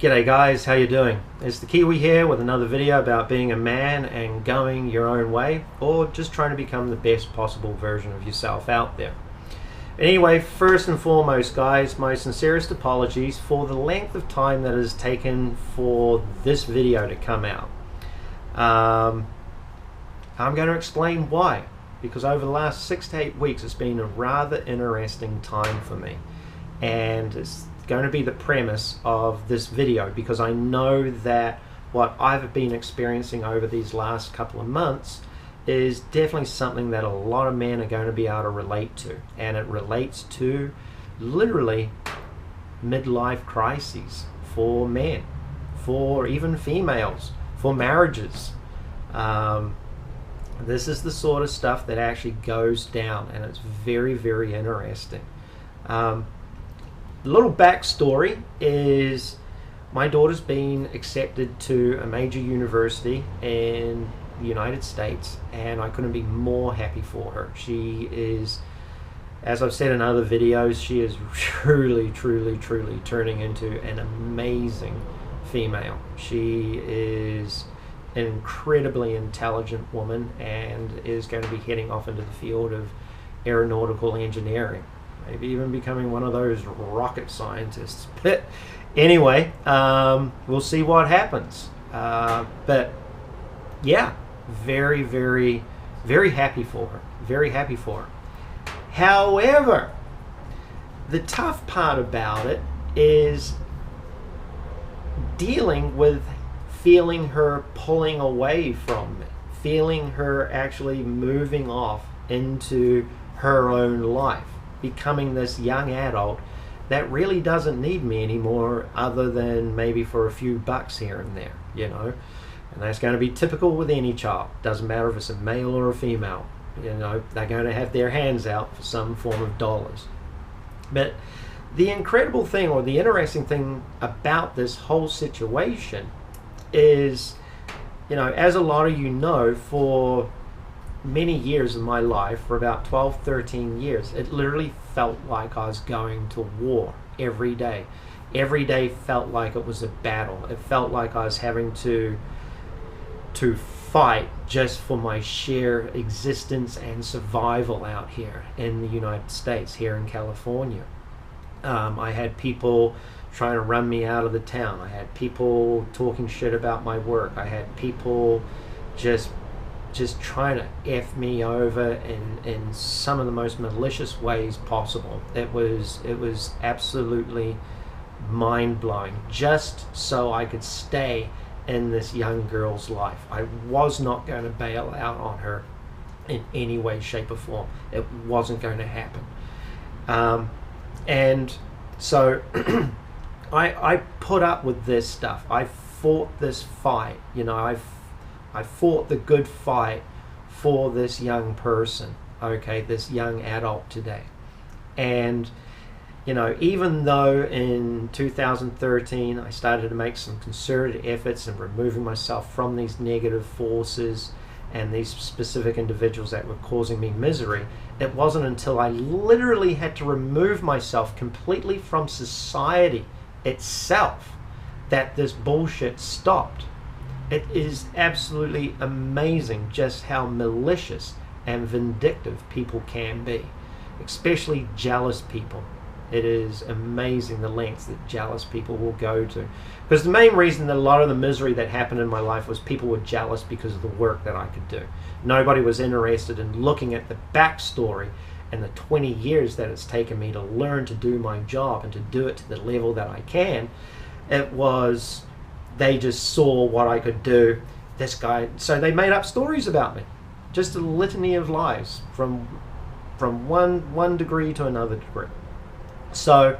G'day guys, how you doing? It's the Kiwi here with another video about being a man and going your own way, or just trying to become the best possible version of yourself out there. Anyway, first and foremost guys, my sincerest apologies for the length of time that it has taken for this video to come out. I'm going to explain why, because over the last 6 to 8 weeks it's been a rather interesting time for me, and it's going to be the premise of this video, because I know that what I've been experiencing over these last couple of months is definitely something that a lot of men are going to be able to relate to, and it relates to literally midlife crises for men, for even females, for marriages. This is the sort of stuff that actually goes down, and it's very, very interesting. The little backstory is my daughter's been accepted to a major university in the United States, and I couldn't be more happy for her. She is, as I've said in other videos, she is truly turning into an amazing female. She is an incredibly intelligent woman and is going to be heading off into the field of aeronautical engineering. Maybe even becoming one of those rocket scientists. But anyway, we'll see what happens. But yeah, very happy for her. Very happy for her. However, the tough part about it is dealing with feeling her pulling away from me, feeling her actually moving off into her own life, becoming this young adult that really doesn't need me anymore, other than maybe for a few bucks here and there, you know. And that's going to be typical with any child. Doesn't matter if it's a male or a female, you know, they're going to have their hands out for some form of dollars. But the incredible thing, or the interesting thing about this whole situation is, you know, as a lot of you know, for many years of my life, for about 12-13 years, it literally felt like I was going to war every day. Every day felt like it was a battle. It felt like I was having to fight just for my sheer existence and survival out here in the United States, here in California. I had people trying to run me out of the town. I had people talking shit about my work. I had people just trying to F me over in some of the most malicious ways possible. It was absolutely mind-blowing, just so I could stay in this young girl's life. I was not going to bail out on her in any way, shape or form. It wasn't going to happen. And so I put up with this stuff. I fought this fight, you know. I fought the good fight for this young person, okay, this young adult today. And, you know, even though in 2013 I started to make some concerted efforts in removing myself from these negative forces and these specific individuals that were causing me misery, it wasn't until I literally had to remove myself completely from society itself that this bullshit stopped. It is absolutely amazing just how malicious and vindictive people can be, especially jealous people. It is amazing the lengths that jealous people will go to. Because the main reason that a lot of the misery that happened in my life was people were jealous because of the work that I could do. Nobody was interested in looking at the backstory and the 20 years that it's taken me to learn to do my job and to do it to the level that I can. It was, they just saw what I could do. This guy, so they made up stories about me. Just a litany of lies from one degree to another degree. So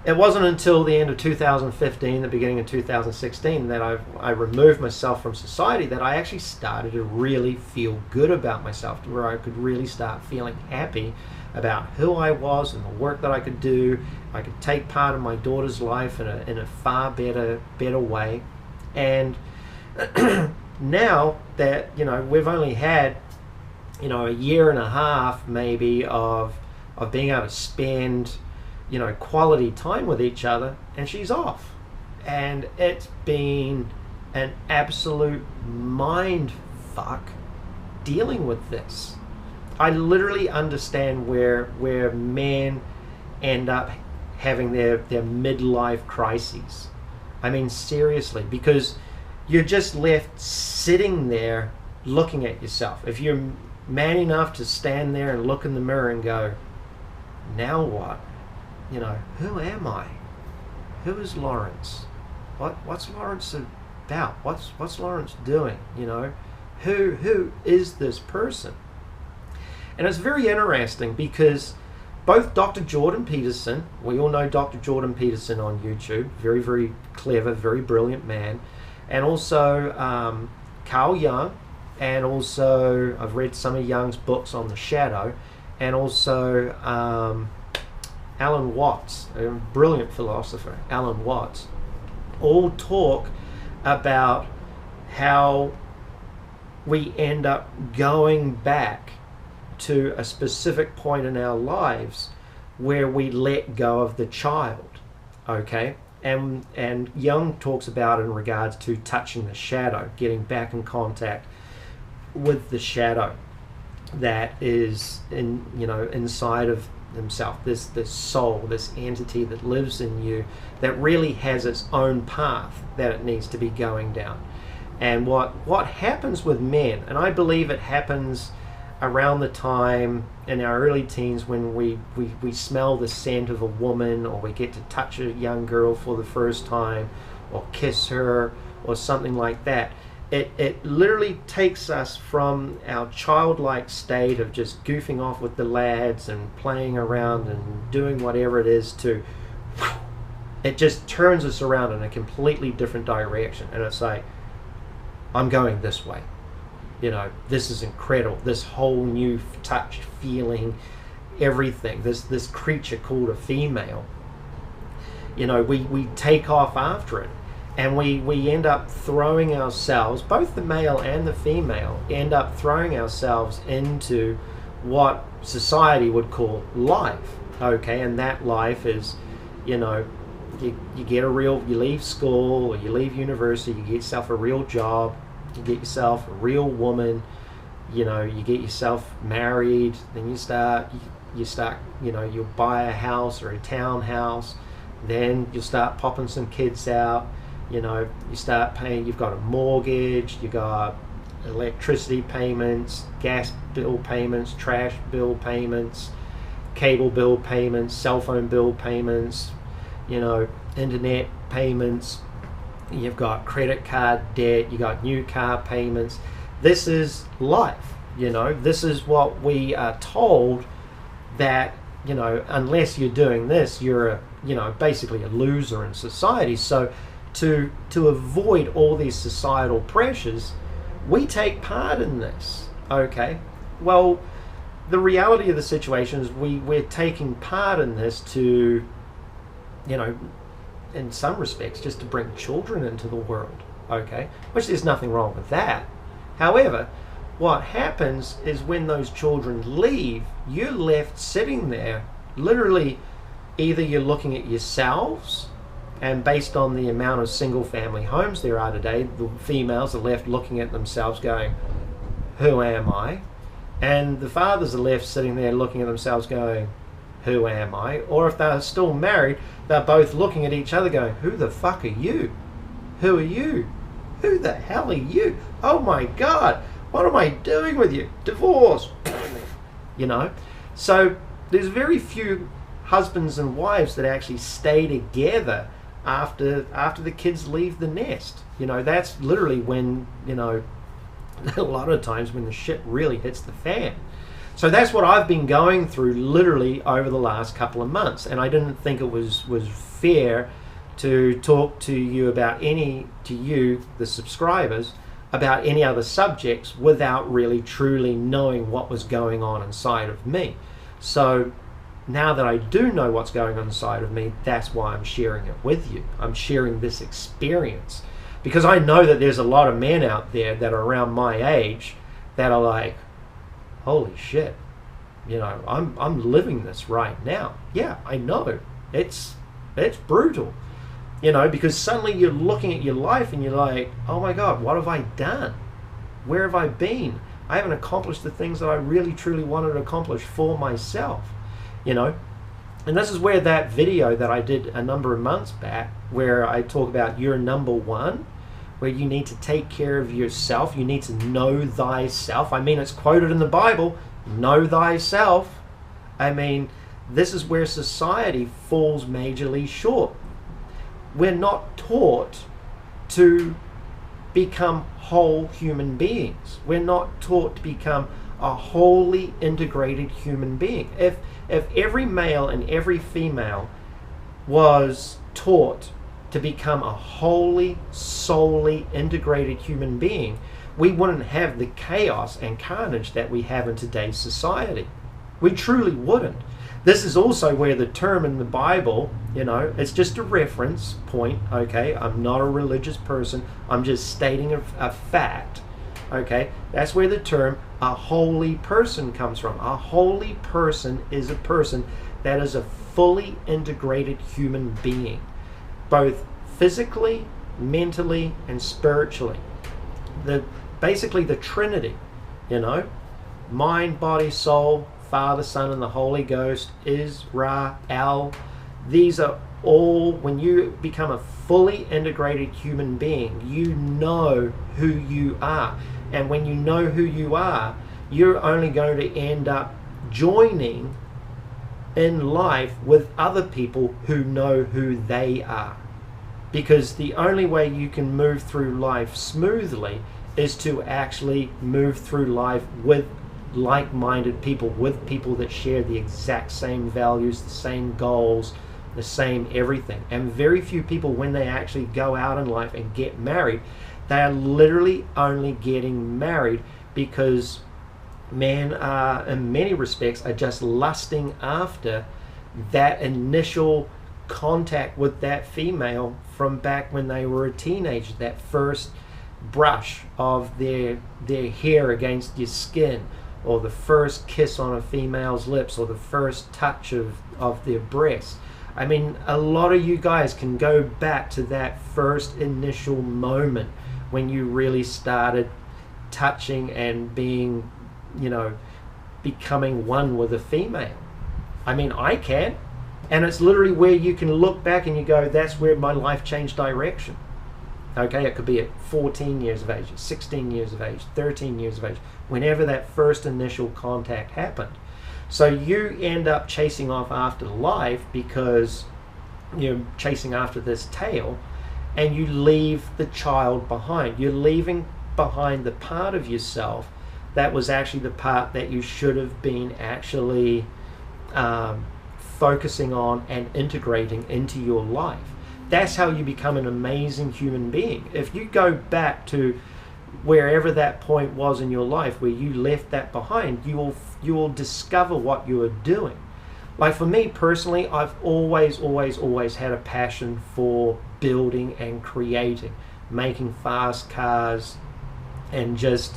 it wasn't until the end of 2015, the beginning of 2016, that I removed myself from society, that I actually started to really feel good about myself, to where I could really start feeling happy about who I was and the work that I could do. I could take part in my daughter's life in a far better way. And now that, you know, we've only had, you know, a year and a half maybe of being able to spend, you know, quality time with each other, and she's off. and it's been an absolute mind fuck dealing with this. I literally understand where men end up having their midlife crises. I mean, seriously, because you're just left sitting there looking at yourself. If you're man enough to stand there and look in the mirror and go, now what? You know, who am I? Who is Lawrence? What's Lawrence about? What's Lawrence doing? You know, who is this person? And it's very interesting because both Dr. Jordan Peterson, we all know Dr. Jordan Peterson on YouTube, very, very clever, very brilliant man, and also Carl Jung, and also I've read some of Jung's books on the shadow, and also Alan Watts, a brilliant philosopher, Alan Watts, all talk about how we end up going back to a specific point in our lives where we let go of the child, okay? And Jung talks about in regards to touching the shadow, getting back in contact with the shadow that is inside of himself, this soul, this entity that lives in you that really has its own path that it needs to be going down. And what happens with men, and I believe it happens around the time in our early teens when we smell the scent of a woman, or we get to touch a young girl for the first time, or kiss her, or something like that. It literally takes us from our childlike state of just goofing off with the lads and playing around and doing whatever it is to, it just turns us around in a completely different direction. And it's like, I'm going this way. You know, this is incredible. This whole new touch, feeling, everything. This creature called a female. You know, we take off after it. And we end up throwing ourselves, both the male and the female, end up throwing ourselves into what society would call life. Okay, and that life is, you know, you leave school, or you leave university, you get yourself a real job, you get yourself a real woman, you know, you get yourself married, then you start, you know, you'll buy a house or a townhouse, then you'll start popping some kids out, you know, you start paying, you've got a mortgage, you got electricity payments, gas bill payments, trash bill payments, cable bill payments, cell phone bill payments, you know, internet payments, you've got credit card debt, you got new car payments. This is life, you know. This is what we are told, that, you know, unless you're doing this, you're basically a loser in society. So to avoid all these societal pressures, we take part in this. Okay, well, the reality of the situation is we're taking part in this to, you know, in some respects, just to bring children into the world, okay? Which there's nothing wrong with that. However, what happens is when those children leave, you're left sitting there, literally, either you're looking at yourselves, and based on the amount of single family homes there are today, the females are left looking at themselves going, who am I? And the fathers are left sitting there looking at themselves going, who am I? Or if they're still married, they're both looking at each other going, who the fuck are you? Who are you? Who the hell are you? Oh my God, what am I doing with you? Divorce. You know? So there's very few husbands and wives that actually stay together after the kids leave the nest. You know, that's literally when, you know, a lot of times when the shit really hits the fan. So that's what I've been going through literally over the last couple of months, and I didn't think it was fair to talk to you about the subscribers, about any other subjects without really truly knowing what was going on inside of me. So now that I do know what's going on inside of me, that's why I'm sharing it with you. I'm sharing this experience because I know that there's a lot of men out there that are around my age that are like, holy shit, you know, I'm living this right now. Yeah, I know. It's brutal. because suddenly you're looking at your life and you're like, oh my God, what have I done? Where have I been? I haven't accomplished the things that I really truly wanted to accomplish for myself, And this is where that video that I did a number of months back, where I talk about you're number one, where you need to take care of yourself. You need to know thyself. I mean, it's quoted in the Bible, know thyself. I mean, this is where society falls majorly short. We're not taught to become whole human beings. We're not taught to become a wholly integrated human being. If every male and every female was taught to become a wholly, solely integrated human being, we wouldn't have the chaos and carnage that we have in today's society. We truly wouldn't. This is also where the term in the Bible, it's just a reference point, okay? I'm not a religious person. I'm just stating a fact, okay? That's where the term a holy person comes from. A holy person is a person that is a fully integrated human being, both physically, mentally, and spiritually. Basically the Trinity, mind, body, soul, Father, Son, and the Holy Ghost, Israel. These are all, when you become a fully integrated human being, you know who you are. And when you know who you are, you're only going to end up joining in life with other people who know who they are. Because the only way you can move through life smoothly is to actually move through life with like-minded people, with people that share the exact same values, the same goals, the same everything. And very few people, when they actually go out in life and get married, they are literally only getting married because men are, in many respects, are just lusting after that initial contact with that female from back when they were a teenager, that first brush of their hair against your skin, or the first kiss on a female's lips, or the first touch of their breasts. I mean, a lot of you guys can go back to that first initial moment when you really started touching and being, becoming one with a female. I mean, I can. And it's literally where you can look back and you go, that's where my life changed direction. Okay, it could be at 14 years of age, 16 years of age, 13 years of age, whenever that first initial contact happened. So you end up chasing off after life because you're chasing after this tail, and you leave the child behind. You're leaving behind the part of yourself that was actually the part that you should have been actually focusing on and integrating into your life. That's how you become an amazing human being. If you go back to wherever that point was in your life where you left that behind, you will discover what you are doing. Like for me personally, I've always had a passion for building and creating, making fast cars, and just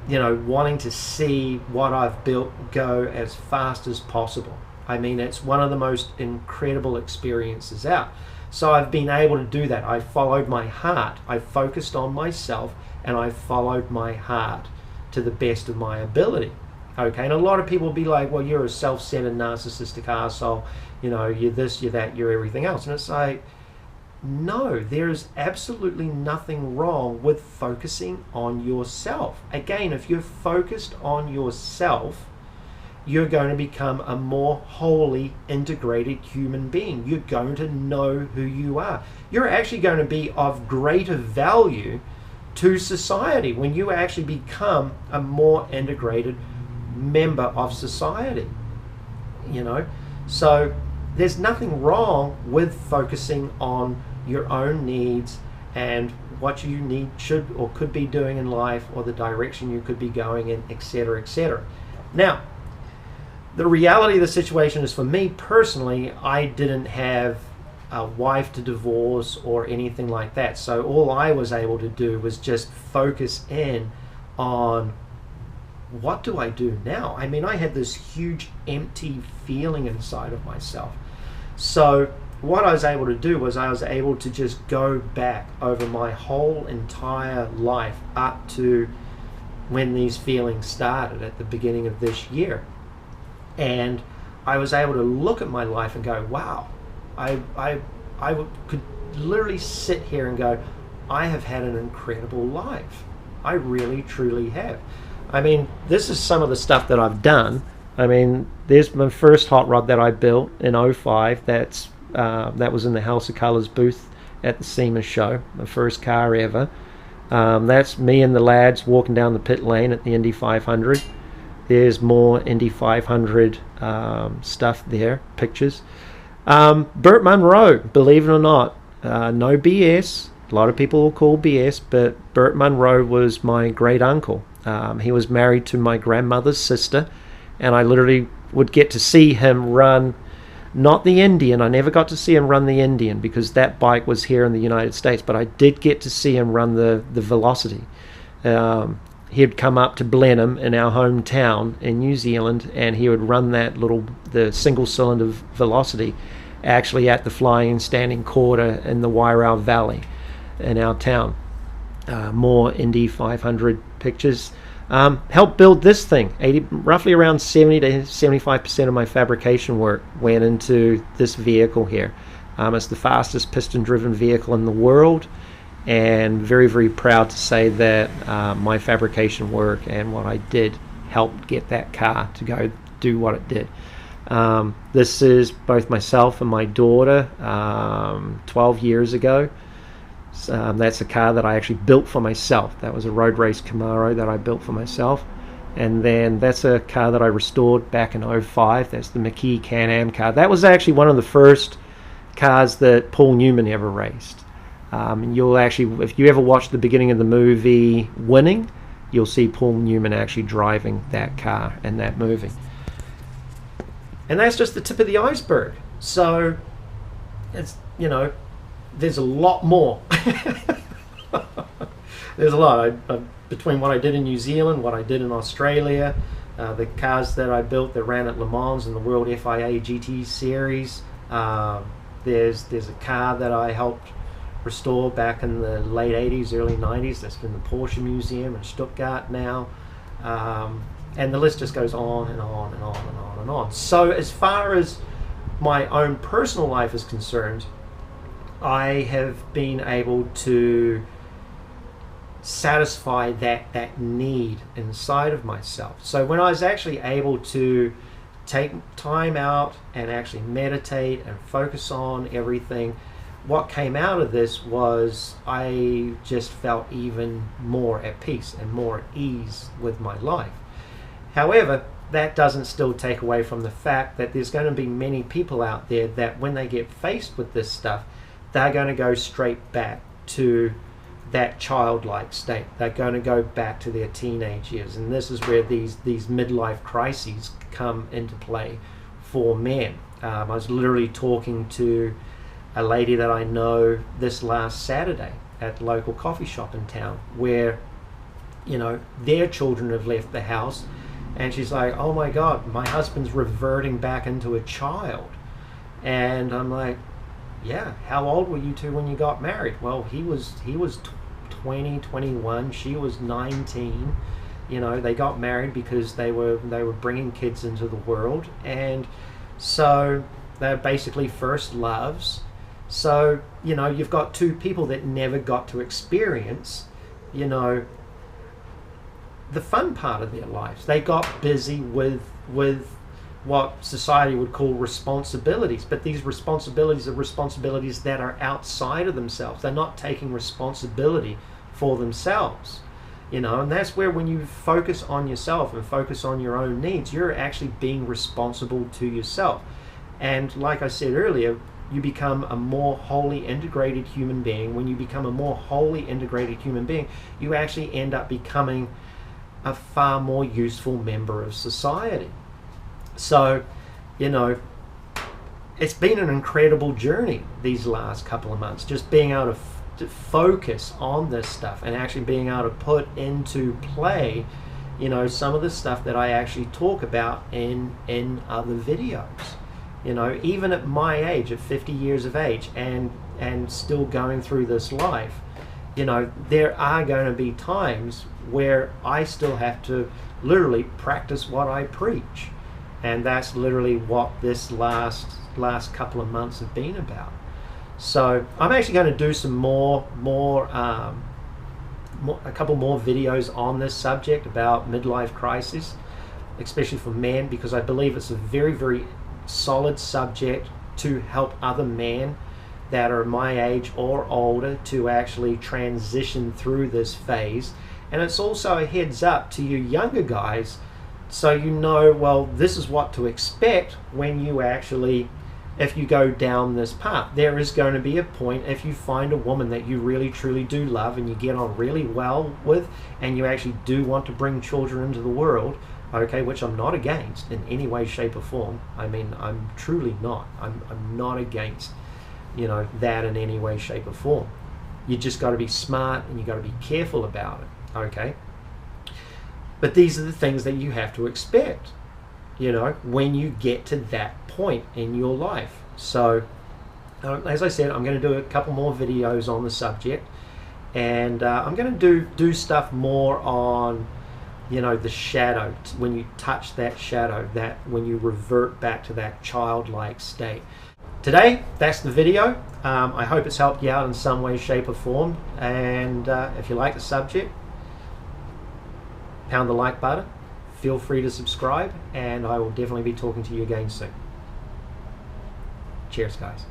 wanting to see what I've built go as fast as possible. I mean, it's one of the most incredible experiences out. So I've been able to do that. I followed my heart. I focused on myself, and I followed my heart to the best of my ability. Okay, and a lot of people will be like, well, you're a self-centered, narcissistic asshole. You're this, you're that, you're everything else. And it's like, no, there is absolutely nothing wrong with focusing on yourself. Again, if you're focused on yourself, you're going to become a more wholly integrated human being. You're going to know who you are. You're actually going to be of greater value to society when you actually become a more integrated member of society. So there's nothing wrong with focusing on your own needs and what you should or could be doing in life, or the direction you could be going in, etc., etc. Now, the reality of the situation is, for me personally, I didn't have a wife to divorce or anything like that. So all I was able to do was just focus in on, what do I do now? I mean, I had this huge empty feeling inside of myself. So what I was able to do was I was able to just go back over my whole entire life up to when these feelings started at the beginning of this year. And I was able to look at my life and go, wow, could literally sit here and go, I have had an incredible life. I really, truly have. I mean, this is some of the stuff that I've done. I mean, there's my first hot rod that I built in '05. That was in the House of Colours booth at the SEMA show, the first car ever. That's me and the lads walking down the pit lane at the Indy 500. There's more Indy 500 stuff there, pictures. Burt Munro, believe it or not, no BS. A lot of people will call BS, but Burt Munro was my great uncle. He was married to my grandmother's sister, and I literally would get to see him run, not the Indian. I never got to see him run the Indian because that bike was here in the United States, but I did get to see him run the Velocity. He'd come up to Blenheim in our hometown in New Zealand, and he would run the single-cylinder Velocity actually at the Flying Standing Quarter in the Wairau Valley in our town. More Indy 500 pictures. Helped build this thing. Roughly around 70 to 75% of my fabrication work went into this vehicle here. It's the fastest piston-driven vehicle in the world, and very, very proud to say that my fabrication work and what I did helped get that car to go do what it did. This is both myself and my daughter 12 years ago. That's a car that I actually built for myself. That was a road race Camaro that I built for myself. And then that's a car that I restored back in '05. That's the McKee Can-Am car. That was actually one of the first cars that Paul Newman ever raced. You'll actually, if you ever watch the beginning of the movie Winning, you'll see Paul Newman actually driving that car in that movie. And that's just the tip of the iceberg. So it's, there's a lot more. There's a lot. Between what I did in New Zealand, what I did in Australia, the cars that I built that ran at Le Mans in the World FIA GT Series. There's a car that I helped restore back in the late 80s, early 90s. That's in the Porsche Museum in Stuttgart now. And the list just goes on and on and on and on and on. So as far as my own personal life is concerned, I have been able to satisfy that need inside of myself. So when I was actually able to take time out and actually meditate and focus on everything, what came out of this was I just felt even more at peace and more at ease with my life. However, that doesn't still take away from the fact that there's going to be many people out there that when they get faced with this stuff, they're going to go straight back to that childlike state. They're going to go back to their teenage years. And this is where these midlife crises come into play for men. I was literally talking to a lady that I know this last Saturday at the local coffee shop in town where, their children have left the house. And she's like, oh my God, my husband's reverting back into a child. And I'm like, yeah, how old were you two when you got married? Well, he was 20, 21, she was 19. They got married because they were bringing kids into the world, and so they're basically first loves. So you've got two people that never got to experience the fun part of their lives. They got busy with what society would call responsibilities, but these responsibilities are responsibilities that are outside of themselves. They're not taking responsibility for themselves, and that's where when you focus on yourself and focus on your own needs, you're actually being responsible to yourself. And like I said earlier, you become a more wholly integrated human being. When you become a more wholly integrated human being, you actually end up becoming a far more useful member of society. So, it's been an incredible journey these last couple of months, just being able to focus on this stuff and actually being able to put into play, some of the stuff that I actually talk about in other videos. You know, even at my age, at 50 years of age, and still going through this life, you know, there are going to be times where I still have to literally practice what I preach. And that's literally what this last couple of months have been about. So I'm actually going to do some a couple more videos on this subject about midlife crisis, especially for men, because I believe it's a very, very solid subject to help other men that are my age or older to actually transition through this phase. And it's also a heads up to you younger guys, so you know, well, this is what to expect when you actually, if you go down this path. There is going to be a point, if you find a woman that you really truly do love and you get on really well with, and you actually do want to bring children into the world, okay, which I'm not against in any way, shape or form. I mean, I'm truly not. I'm not against, you know, that in any way, shape or form. You just got to be smart and you got to be careful about it, okay? But these are the things that you have to expect, you know, when you get to that point in your life. So, as I said, I'm going to do a couple more videos on the subject, and I'm going to do stuff more on, you know, the shadow, when you touch that shadow, that when you revert back to that childlike state. Today, that's the video. I hope it's helped you out in some way, shape or form, and if you like the subject, pound the like button, feel free to subscribe, and I will definitely be talking to you again soon. Cheers, guys.